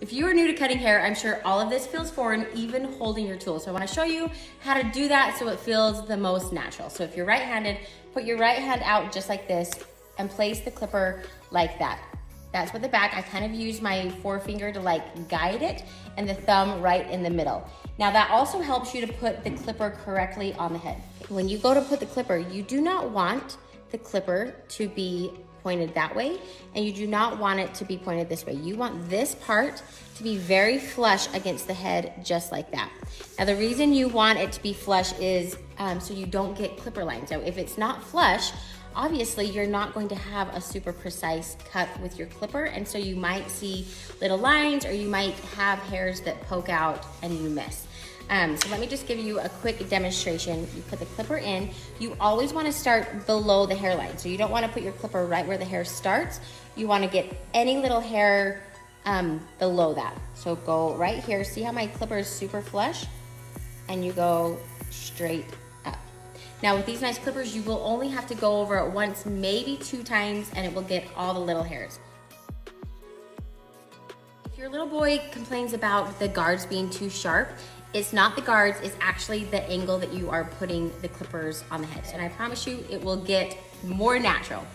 if you are new to cutting hair, I'm sure all of this feels foreign, even holding your tool. So I wanna show you how to do that so it feels the most natural. So if you're right-handed, put your right hand out just like this and place the clipper like that. That's with the back. I kind of use my forefinger to like guide it and the thumb right in the middle. Now that also helps you to put the clipper correctly on the head. When you go to put the clipper, you do not want the clipper to be pointed that way, and you do not want it to be pointed this way. You want this part to be very flush against the head, just like that. Now the reason you want it to be flush is so you don't get clipper lines. So if it's not flush, obviously you're not going to have a super precise cut with your clipper, and so you might see little lines or you might have hairs that poke out and you miss. So let me just give you a quick demonstration. You put the clipper in. You always want to start below the hairline. So you don't want to put your clipper right where the hair starts. You want to get any little hair below that. So go right here. See how my clipper is super flush? And you go straight up. Now with these nice clippers, you will only have to go over it once, maybe 2 times, and it will get all the little hairs. If your little boy complains about the guards being too sharp, it's not the guards, it's actually the angle that you are putting the clippers on the head. And I promise you, it will get more natural.